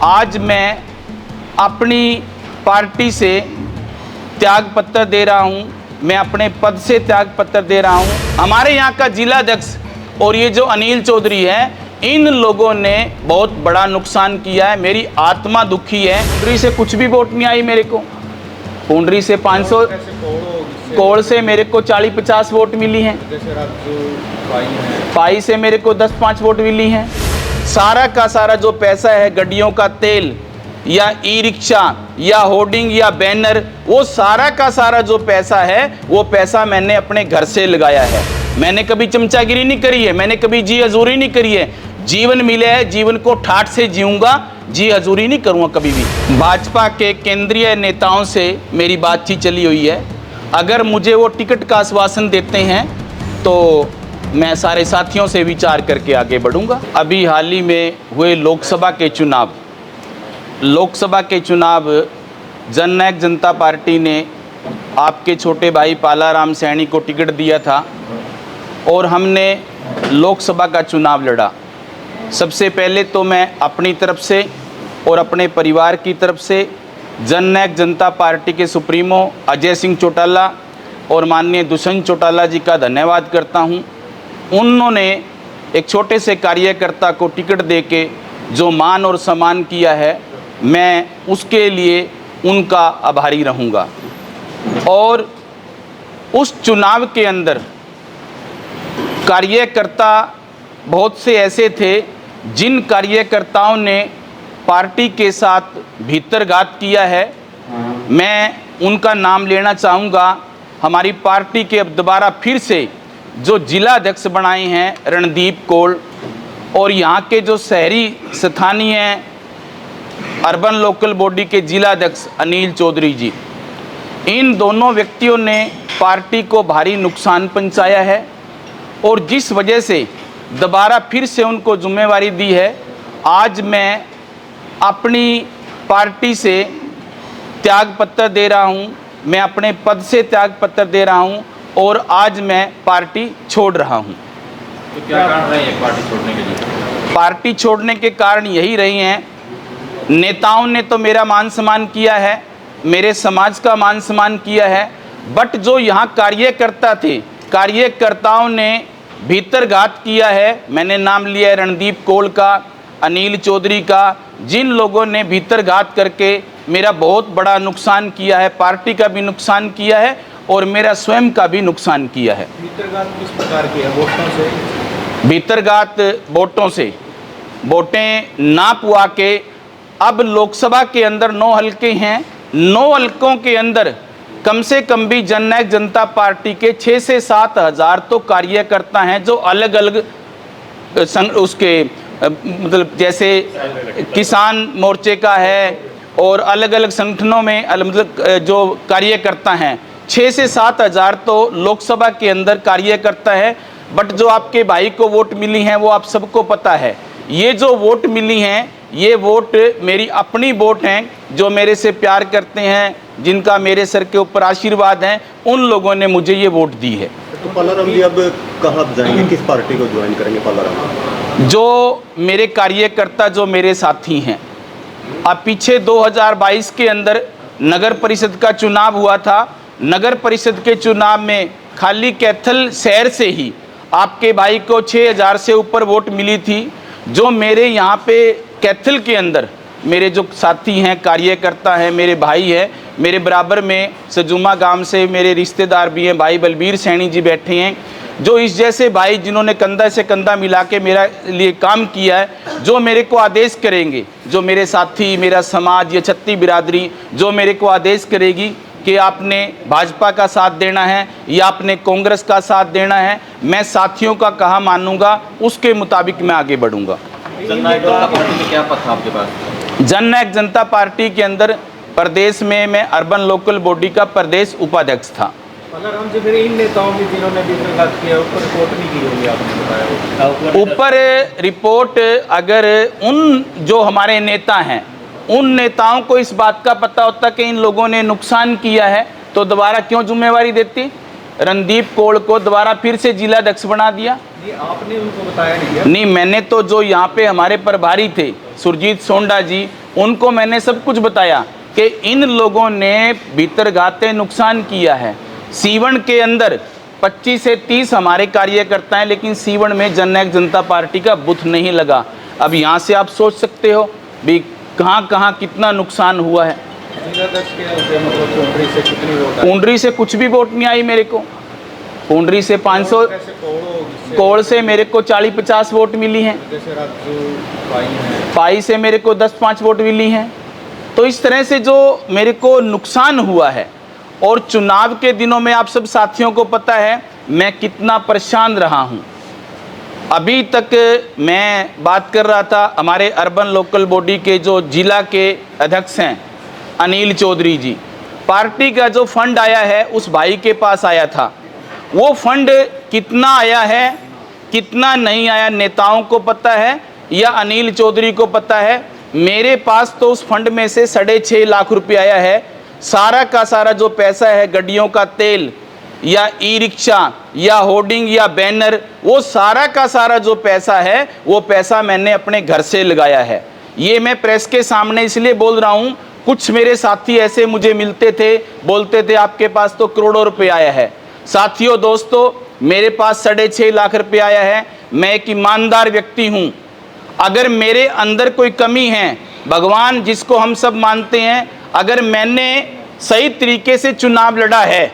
आज मैं अपनी पार्टी से त्याग पत्र दे रहा हूं, मैं अपने पद से त्याग पत्र दे रहा हूं। हमारे यहाँ का जिला अध्यक्ष और ये जो अनिल चौधरी है, इन लोगों ने बहुत बड़ा नुकसान किया है। मेरी आत्मा दुखी है। पुंडरी से कुछ भी वोट नहीं आई मेरे को। पुंडरी से 500 कोड़ से मेरे को 40-50 वोट मिली हैं। पाई से मेरे को 10-5 वोट मिली हैं। सारा का सारा जो पैसा है, गड्डियों का तेल या ई रिक्शा या होर्डिंग या बैनर, वो सारा का सारा जो पैसा है, वो पैसा मैंने अपने घर से लगाया है। मैंने कभी चमचागिरी नहीं करी है, मैंने कभी जी हजूरी नहीं करी है। जीवन मिला है, जीवन को ठाठ से जीऊंगा, जी हजूरी नहीं करूँगा कभी भी। भाजपा के केंद्रीय नेताओं से मेरी बातचीत चली हुई है। अगर मुझे वो टिकट का आश्वासन देते हैं तो मैं सारे साथियों से विचार करके आगे बढ़ूंगा। अभी हाल ही में हुए लोकसभा के चुनाव जननायक जनता पार्टी ने आपके छोटे भाई पालाराम सैनी को टिकट दिया था और हमने लोकसभा का चुनाव लड़ा। सबसे पहले तो मैं अपनी तरफ से और अपने परिवार की तरफ से जननायक जनता पार्टी के सुप्रीमो अजय सिंह चौटाला और माननीय दुष्यंत चौटाला जी का धन्यवाद करता हूं। उन्होंने एक छोटे से कार्यकर्ता को टिकट देके जो मान और सम्मान किया है, मैं उसके लिए उनका आभारी रहूँगा। और उस चुनाव के अंदर कार्यकर्ता बहुत से ऐसे थे जिन कार्यकर्ताओं ने पार्टी के साथ भीतरघात किया है। मैं उनका नाम लेना चाहूँगा। हमारी पार्टी के अब दोबारा फिर से जो जिला अध्यक्ष बनाए हैं रणदीप कौल, और यहाँ के जो शहरी स्थानीय अर्बन लोकल बॉडी के जिला अध्यक्ष अनिल चौधरी जी, इन दोनों व्यक्तियों ने पार्टी को भारी नुकसान पहुंचाया है और जिस वजह से दोबारा फिर से उनको जिम्मेवारी दी है। आज मैं अपनी पार्टी से त्याग पत्र दे रहा हूँ, मैं अपने पद से त्याग पत्र दे रहा हूँ और आज मैं पार्टी छोड़ रहा हूँ। तो क्या कारण रहे हैं पार्टी छोड़ने के लिए? पार्टी छोड़ने के कारण यही रही हैं, नेताओं ने तो मेरा मान सम्मान किया है, मेरे समाज का मान सम्मान किया है, बट जो यहाँ कार्यकर्ता थे, कार्यकर्ताओं ने भीतरघात किया है। मैंने नाम लिया है रणदीप कौल का, अनिल चौधरी का, जिन लोगों ने भीतरघात करके मेरा बहुत बड़ा नुकसान किया है, पार्टी का भी नुकसान किया है और मेरा स्वयं का भी नुकसान किया है। भीतरघात किस प्रकार की है? वोटों से? भीतरघात वोटों से, वोटें ना पुआ के। अब लोकसभा के अंदर 9 हलके हैं, 9 हलकों के अंदर कम से कम भी जननायक जनता पार्टी के 6 से 7 हज़ार तो कार्यकर्ता हैं जो अलग अलग उसके मतलब जैसे किसान मोर्चे का है और अलग अलग संगठनों में मतलब जो कार्यकर्ता हैं, 6 से 7 हज़ार तो लोकसभा के अंदर कार्यकर्ता है। बट जो आपके भाई को वोट मिली हैं वो आप सबको पता है। ये जो वोट मिली हैं, ये वोट मेरी अपनी वोट हैं, जो मेरे से प्यार करते हैं, जिनका मेरे सर के ऊपर आशीर्वाद है, उन लोगों ने मुझे ये वोट दी है। तो पालाराम जी अब कहाँ जाएंगे, किस पार्टी को ज्वाइन करेंगे पालाराम? जो मेरे कार्यकर्ता, जो मेरे साथी हैं, अब पीछे 2022 के अंदर नगर परिषद का चुनाव हुआ था। नगर परिषद के चुनाव में खाली कैथल शहर से ही आपके भाई को 6000 से ऊपर वोट मिली थी। जो मेरे यहाँ पे कैथल के अंदर मेरे जो साथी हैं, कार्यकर्ता हैं, मेरे भाई हैं, मेरे बराबर में सजुमा गांव से मेरे रिश्तेदार भी हैं, भाई बलबीर सैनी जी बैठे हैं, जो इस जैसे भाई जिन्होंने कंधा से कंधा मिला के मेरा लिए काम किया है, जो मेरे को आदेश करेंगे, जो मेरे साथी, मेरा समाज या छत्ती बिरादरी जो मेरे को आदेश करेगी कि आपने भाजपा का साथ देना है या आपने कांग्रेस का साथ देना है, मैं साथियों का कहा मानूंगा, उसके मुताबिक मैं आगे बढ़ूंगा। जननायक जनता पार्टी में क्या पद था आपके पास? जननायक जनता पार्टी के अंदर प्रदेश में मैं अर्बन लोकल बॉडी का प्रदेश उपाध्यक्ष था। पालाराम जी, फिर इन नेताओं की जिन्होंने भीतरघात किया ऊपर रिपोर्ट नहीं की होगी, आपने बताया। ऊपर रिपोर्ट अगर उन जो हमारे नेता हैं, उन नेताओं को इस बात का पता होता कि इन लोगों ने नुकसान किया है तो दोबारा क्यों जिम्मेवारी देती? रणदीप कौल को दोबारा फिर से जिला अध्यक्ष बना दिया। नहीं, आपने उनको बताया नहीं? नहीं, मैंने तो जो यहाँ पे हमारे प्रभारी थे सुरजीत सोंडा जी, उनको मैंने सब कुछ बताया कि इन लोगों ने भीतरघाते नुकसान किया है। सीवन के अंदर 25 से 30 हमारे कार्यकर्ता हैं, लेकिन सीवन में जननायक जनता पार्टी का बूथ नहीं लगा। अब यहाँ से आप सोच सकते हो भी कहाँ कहाँ कितना नुकसान हुआ है। जिलाध्यक्ष के मतलब कुंडरी से कितनी वोट आई? कुंडरी से कुछ भी वोट नहीं आई मेरे को। कुंडरी से 500, कैसे कोड़ो कोड़ से मेरे को 40-50 वोट मिली हैं। जैसे राजू पाई हैं, पाई से मेरे को 10-5 वोट मिली हैं। तो इस तरह से जो मेरे को नुकसान हुआ है, और चुनाव के दिनों में आप सब साथियों को पता है मैं कितना परेशान रहा हूं। अभी तक मैं बात कर रहा था, हमारे अर्बन लोकल बॉडी के जो जिला के अध्यक्ष हैं अनिल चौधरी जी, पार्टी का जो फंड आया है उस भाई के पास आया था। वो फंड कितना आया है कितना नहीं आया नेताओं को पता है या अनिल चौधरी को पता है। मेरे पास तो उस फंड में से 6.5 लाख रुपये आया है। सारा का सारा जो पैसा है, गाड़ियों का तेल या ई रिक्शा या होर्डिंग या बैनर, वो सारा का सारा जो पैसा है वो पैसा मैंने अपने घर से लगाया है। ये मैं प्रेस के सामने इसलिए बोल रहा हूँ, कुछ मेरे साथी ऐसे मुझे मिलते थे, बोलते थे आपके पास तो करोड़ों रुपए आया है। साथियों दोस्तों, मेरे पास 6.5 लाख रुपये आया है। मैं एक ईमानदार व्यक्ति हूँ। अगर मेरे अंदर कोई कमी है, भगवान जिसको हम सब मानते हैं, अगर मैंने सही तरीके से चुनाव लड़ा है,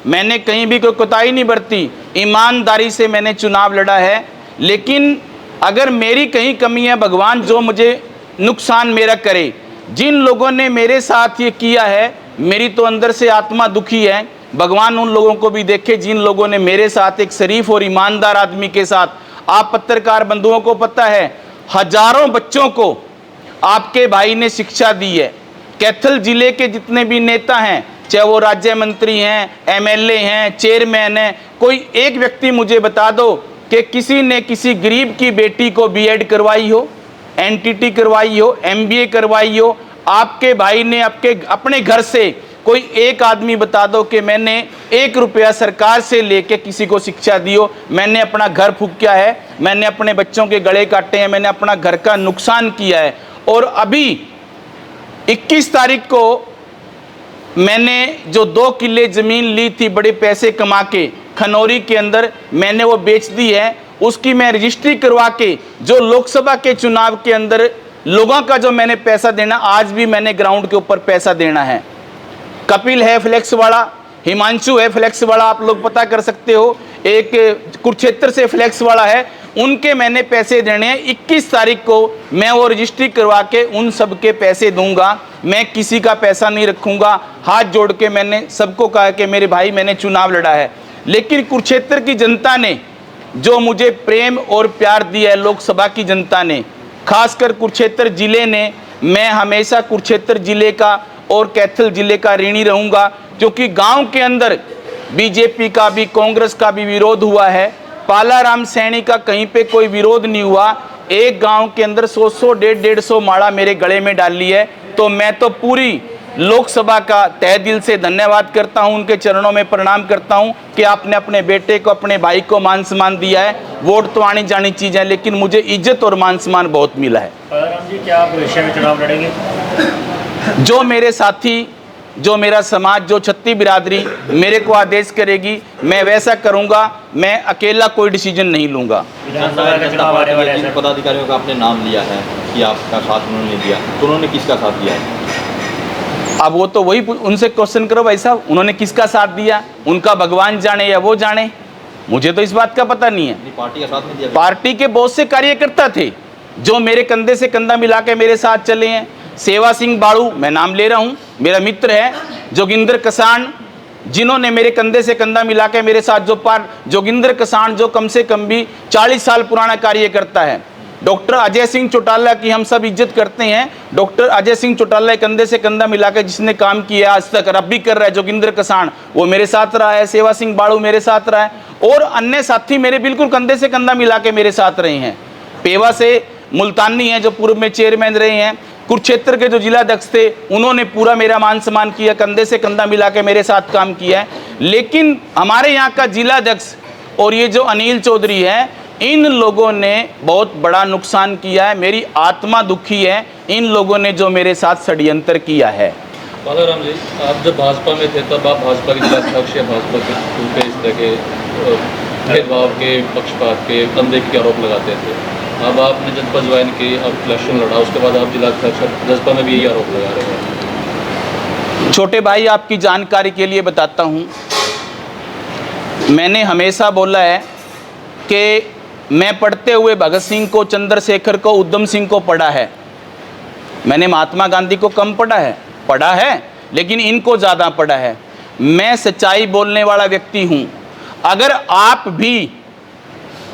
मैंने कहीं भी कोई कोताही नहीं बरती, ईमानदारी से मैंने चुनाव लड़ा है, लेकिन अगर मेरी कहीं कमी है, भगवान जो मुझे नुकसान मेरा करे, जिन लोगों ने मेरे साथ ये किया है, मेरी तो अंदर से आत्मा दुखी है। भगवान उन लोगों को भी देखे जिन लोगों ने मेरे साथ, एक शरीफ और ईमानदार आदमी के साथ, आप पत्रकार बंधुओं को पता है, हजारों बच्चों को आपके भाई ने शिक्षा दी है। कैथल जिले के जितने भी नेता हैं, चाहे वो राज्य मंत्री हैं, एमएलए हैं, चेयरमैन हैं, कोई एक व्यक्ति मुझे बता दो कि किसी ने किसी गरीब की बेटी को बीएड करवाई हो, एनटीटी करवाई हो, एमबीए करवाई हो। आपके भाई ने अपने घर से कोई एक आदमी बता दो कि मैंने 1 रुपया सरकार से लेके किसी को शिक्षा दी हो। मैंने अपना घर फूंका है, मैंने अपने बच्चों के गले काटे हैं, मैंने अपना घर का नुकसान किया है। और अभी 21 तारीख को मैंने जो 2 किले ज़मीन ली थी बड़े पैसे कमा के खनौरी के अंदर, मैंने वो बेच दी है। उसकी मैं रजिस्ट्री करवा के जो लोकसभा के चुनाव के अंदर लोगों का जो मैंने पैसा देना, आज भी मैंने ग्राउंड के ऊपर पैसा देना है। कपिल है फ्लेक्स वाला, हिमांशु है फ्लेक्स वाला, आप लोग पता कर सकते हो, एक कुरुक्षेत्र से फ्लेक्स वाला है, उनके मैंने पैसे देने हैं। 21 तारीख को मैं वो रजिस्ट्री करवा के उन सब के पैसे दूंगा। मैं किसी का पैसा नहीं रखूंगा। हाथ जोड़ के मैंने सबको कहा कि मेरे भाई मैंने चुनाव लड़ा है, लेकिन कुरुक्षेत्र की जनता ने जो मुझे प्रेम और प्यार दिया है, लोकसभा की जनता ने, खासकर कुरुक्षेत्र जिले ने, मैं हमेशा कुरुक्षेत्र जिले का और कैथल जिले का ऋणी रहूंगा, क्योंकि गांव के अंदर बीजेपी का भी कांग्रेस का भी विरोध हुआ है। पालाराम सैनी का कहीं पे कोई विरोध नहीं हुआ। एक गांव के अंदर 100-100, 150-150 माला मेरे गले में डाली है। तो मैं तो पूरी लोकसभा का तहे दिल से धन्यवाद करता हूं, उनके चरणों में प्रणाम करता हूं कि आपने अपने बेटे को, अपने भाई को मान सम्मान दिया है। वोट तो आनी जानी चीज़ है, लेकिन मुझे इज्जत और मान सम्मान बहुत मिला है। पालाराम जी, क्या आप भविष्य में चुनाव लड़ेंगे? जो मेरे साथी, जो मेरा समाज, जो छत्ती बिरादरी मेरे को आदेश करेगी, मैं वैसा करूंगा। मैं अकेला कोई डिसीजन नहीं लूंगा। विधानसभा का चुनाव आने वाला है, पदाधिकारियों का आपने नाम लिया है कि आपका साथ उन्होंने दिया, तो उन्होंने किसका साथ दिया है? अब वो तो वही उनसे क्वेश्चन करो भाई साहब, उन्होंने किसका साथ दिया, उनका भगवान जाने या वो जाने, मुझे तो इस बात का पता नहीं है। पार्टी का साथ नहीं दिया? पार्टी के बहुत से कार्यकर्ता थे जो मेरे कंधे से कंधा मिला के मेरे साथ चले हैं। सेवा सिंह बाड़ू, मैं नाम ले रहा हूँ, मेरा मित्र है। जोगिंदर कसान, जिन्होंने मेरे कंधे से कंधा मिला के मेरे साथ, जोगिंदर कसान जो कम से कम भी 40 साल पुराना कार्यकर्ता है। डॉक्टर अजय सिंह चौटाला की हम सब इज्जत करते हैं। डॉक्टर अजय सिंह चौटाला कंधे से कंधा मिला के जिसने काम किया आज तक, अब भी कर रहा है, जोगिंदर कसान, वो मेरे साथ रहा है। सेवा सिंह बाड़ू मेरे साथ रहा है, और अन्य साथी मेरे बिल्कुल कंधे से कंधा मिला के मेरे साथ रहे हैं। पेवा से मुल्तानी हैं जो पूर्व में चेयरमैन रहे हैं। कुरुक्षेत्र के जो जिलाध्यक्ष थे, उन्होंने पूरा मेरा मान सम्मान किया, कंधे से कंधा मिला के मेरे साथ काम किया है। लेकिन हमारे यहाँ का जिलाध्यक्ष और ये जो अनिल चौधरी है, इन लोगों ने बहुत बड़ा नुकसान किया है। मेरी आत्मा दुखी है। इन लोगों ने जो मेरे साथ षड्यंत्र किया है। बालाराम जी, आप जब भाजपा में थे तब आप भाजपा के जिलाध्यक्ष या भाजपा के पे इस तरह के भेदभाव के, पक्षपात के, अनदेखी के आरोप लगाते थे। अब आपने जनपद ज्वाइन की, अब इलेक्शन लड़ा, उसके बाद आप जिलाध्यक्ष, जसपा में भी यही आरोप लगा रहे हैं। छोटे भाई, आपकी जानकारी के लिए बताता हूँ, मैंने हमेशा बोला है कि मैं पढ़ते हुए भगत सिंह को, चंद्रशेखर को, उधम सिंह को पढ़ा है। मैंने महात्मा गांधी को कम पढ़ा है, लेकिन इनको ज़्यादा पढ़ा है। मैं सच्चाई बोलने वाला व्यक्ति हूँ। अगर आप भी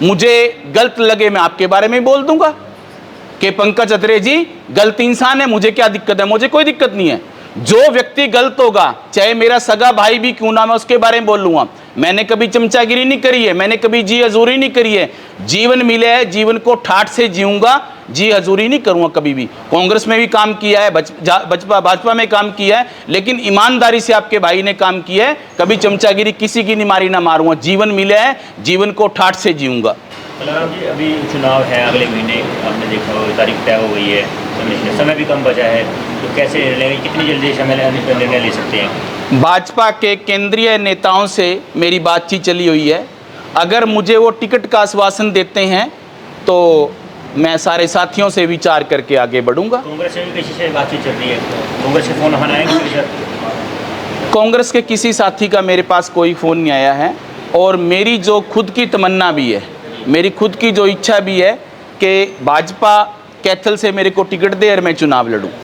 मुझे गलत लगे, मैं आपके बारे में बोल दूंगा कि पंकज अत्रे जी गलत इंसान है, मुझे क्या दिक्कत है? मुझे कोई दिक्कत नहीं है। जो व्यक्ति गलत होगा, चाहे मेरा सगा भाई भी क्यों ना, मैं उसके बारे में बोल लूँगा। मैंने कभी चमचागिरी नहीं करी है, मैंने कभी जी हजूरी नहीं करी है। जीवन मिले है, जीवन को ठाठ से जीऊँगा, जी हजूरी नहीं करूँगा कभी भी। कांग्रेस में भी काम किया है, भाजपा में काम किया है, लेकिन ईमानदारी से आपके भाई ने काम किया है। कभी चमचागिरी किसी की नहीं मारी, ना मारूंगा। जीवन मिले है, जीवन को ठाठ से जीऊँगा। बालाराम जी, अभी चुनाव है अगले महीने, आपने देखा हो तारीख तय हो गई है, समय भी कम बचा है, तो कैसे निर्णय, कितनी जल्दी निर्णय ले सकते हैं? भाजपा के केंद्रीय नेताओं से मेरी बातचीत चली हुई है। अगर मुझे वो टिकट का आश्वासन देते हैं तो मैं सारे साथियों से विचार करके आगे बढ़ूंगा। कांग्रेस से भी किसी से बातचीत चल रही है? कांग्रेस के फ़ोन आएंगे सर? कांग्रेस के किसी साथी का मेरे पास कोई फ़ोन नहीं आया है, और मेरी जो खुद की तमन्ना भी है, मेरी खुद की जो इच्छा भी है कि भाजपा कैथल से मेरे को टिकट दे और मैं चुनाव लड़ूं।